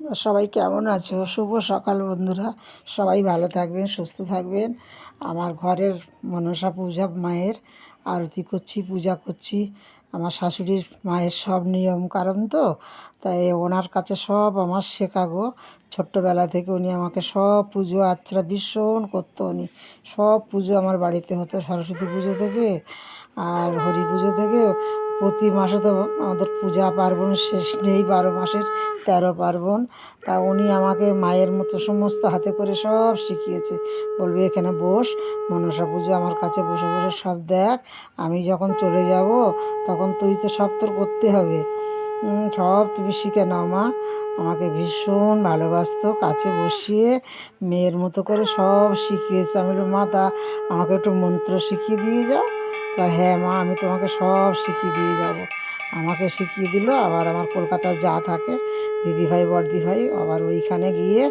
তোমরা সবাই কেমন আছো? শুভ সকাল বন্ধুরা। সবাই ভালো থাকবেন, সুস্থ থাকবেন। আমার ঘরের মনসা পূজা মায়ের আরতি করছি, পূজা করছি। আমার শাশুড়ির মায়ের সব নিয়ম কারণ তো, তাই ওনার কাছে সব আমার শেখা গো। ছোট্টবেলা থেকে উনি আমাকে সব পুজো আচ্ছা ভীষণ করতো। উনি সব পুজো আমার বাড়িতে হতো, সরস্বতী পুজো থেকে আর হরি পুজো থেকে। প্রতি মাসে তো আমাদের পূজা পার্বণ শেষ নেই, 12 মাসের 13 পার্বণ। তা উনি আমাকে মায়ের মতো সমস্ত হাতে করে সব শিখিয়েছে। বলবে এখানে বস, মনসা পুজো আমার কাছে বসে বসে সব দেখ। আমি যখন চলে যাব তখন তুই তো সব তোর করতে হবে, সব তুমি শিখে নাও মা। আমাকে ভীষণ ভালোবাসতো, কাছে বসিয়ে মেয়ের মতো করে সব শিখিয়েছে। আমি বলি মা তা আমাকে একটু মন্ত্র শিখিয়ে দিয়ে যাও। তো হ্যাঁ মা, আমি তোমাকে সব শিখিয়ে দিয়ে যাব। আমাকে শিখিয়ে দিল। আবার আমার কলকাতায় যা থাকে দিদিভাই বড়দিভাই, আবার ওইখানে গিয়ে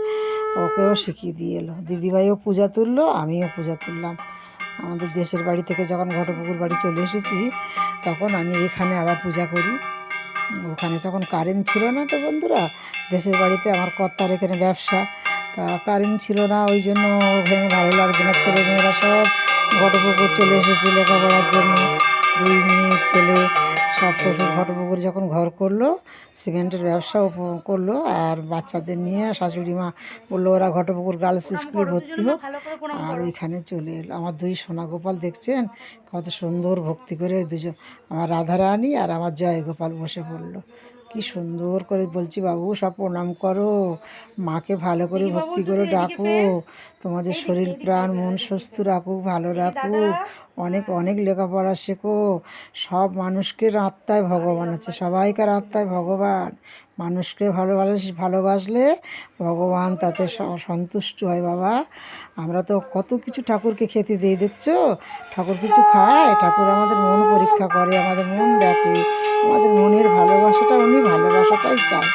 ওকেও শিখিয়ে দিয়ে এলো। দিদিভাইও পূজা তুললো, আমিও পূজা তুললাম। আমাদের দেশের বাড়ি থেকে যখন ঘটপুকুর বাড়ি চলে এসেছি তখন আমি এখানে আবার পূজা করি। ওখানে তখন কারেন্ট ছিল না তো বন্ধুরা। দেশের বাড়িতে আমার কর্তার এখানে ব্যবসা, তা কারেন্ট ছিল না, ওই জন্য ওখানে ভালো লাগছে না। ছেলেমেয়েরা সব ঘটপুকুর চলে এসেছে লেখাপড়ার জন্য। 2 মেয়ে ছেলে সব শ্বশুর ঘটপুকুর যখন ঘর করলো, সিমেন্টের ব্যবসাও করলো, আর বাচ্চাদের নিয়ে শাশুড়ি মা বললো ওরা ঘটপুকুর গার্লস স্কুলে ভর্তি হোক, আর ওইখানে চলে এলো। আমার 2 সোনা গোপাল দেখছেন কত সুন্দর ভক্তি করে দুজন, আমার রাধারানী আর আমার জয় গোপাল বসে পড়লো। কি সুন্দর করে বলছি বাবু সব প্রণাম করো, মাকে ভালো করে ভক্তি করে ডাকো, তোমাদের শরীর প্রাণ মন সুস্থ রাখুক, ভালো রাখুক, অনেক অনেক লেখাপড়া শেখো। সব মানুষকে আত্মায় ভগবান আছে, সবাইকার আত্মায় ভগবান। মানুষকে ভালোবাসলে ভগবান তাতে সন্তুষ্ট হয় বাবা। আমরা তো কত কিছু ঠাকুরকে খেতে দিই, দেখছো ঠাকুর কিছু খায়? ঠাকুর আমাদের মন পরীক্ষা করে, আমাদের মন দেখে, আমাদের মনের ভালোবাসাটা উনি ভালোবাসাটাই চায়।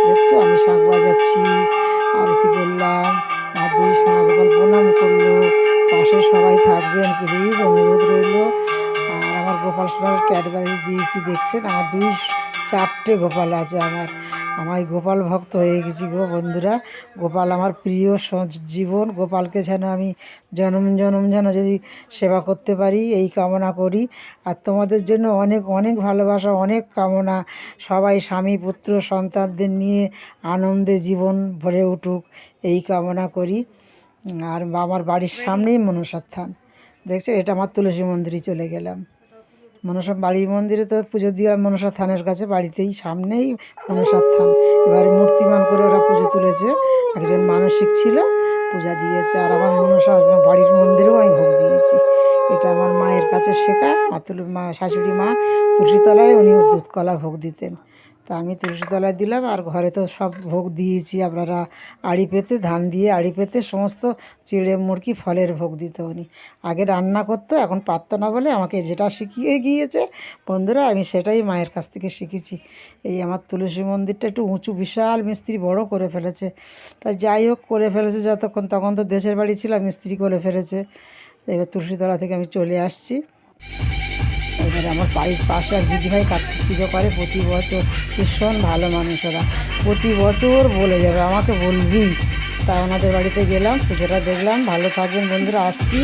দেখছো আমি শাঁখ বাজাচ্ছি, আরতি করলাম, আমার 2 সোনা গোপাল প্রণাম করলো। পাশে সবাই থাকবেন প্লিজ, অনুরোধ রইল। আর আমার গোপাল সোনার ক্যাডবেরিজ দিয়েছি দেখছেন, আমার 4টে গোপাল আছে। আমার গোপাল ভক্ত হয়ে গেছি গো বন্ধুরা। গোপাল আমার প্রিয় জীবন। গোপালকে যেন আমি জনম জনম যেন যদি সেবা করতে পারি এই কামনা করি। আর তোমাদের জন্য অনেক অনেক ভালোবাসা, অনেক কামনা। সবাই স্বামী পুত্র সন্তানদের নিয়ে আনন্দে জীবন ভরে উঠুক এই কামনা করি। আর আমার বাড়ির সামনেই মনসার থান, দেখছো এটা আমার তুলসী মন্দিরে চলে গেলাম। মনসা বাড়ির মন্দিরে তো পুজো দিলাম, মনসা থানের কাছে বাড়িতেই সামনেই মনসার থান। এবারে মূর্তিমান করে ওরা পুজো তুলেছে, একজন মানসিক ছিল পূজা দিয়েছে। আর আমার মনসা বাড়ির মন্দিরেও আমি ভোগ দিয়েছি। এটা আমার মায়ের কাছে শেখা। মা শাশুড়ি মা তুলসীতলায় উনি দুধ কলা ভোগ দিতেন, তা আমি তুলসীতলায় দিলাম। আর ঘরে তো সব ভোগ দিয়েছি। আপনারা আড়ি পেতে ধান দিয়ে আড়ি পেতে সমস্ত চিড়ে মুড়কি ফলের ভোগ দিত উনি। আগে রান্না করতো, এখন পারতো না বলে আমাকে যেটা শিখিয়ে গিয়েছে বন্ধুরা আমি সেটাই মায়ের কাছ থেকে শিখেছি। এই আমার তুলসী মন্দিরটা একটু উঁচু, বিশাল মিস্ত্রি বড় করে ফেলেছে। তাই যাই হোক করে ফেলেছে যতক্ষণ, তখন তো দেশের বাড়ি ছিলাম, মিস্ত্রি করে ফেলেছে। এবার তুলসীতলা থেকে আমি চলে আসছি। এবারে আমার বাড়ির পাশে এক দিদিভাই কার্তিক পুজো করে প্রতি বছর, ভীষণ ভালো মানুষ ওরা। প্রতি বছর বলে যাবে আমাকে বলবি। তা ওনাদের বাড়িতে গেলাম, পুজোটা দেখলাম। ভালো থাকবেন বন্ধুরা, আসছি।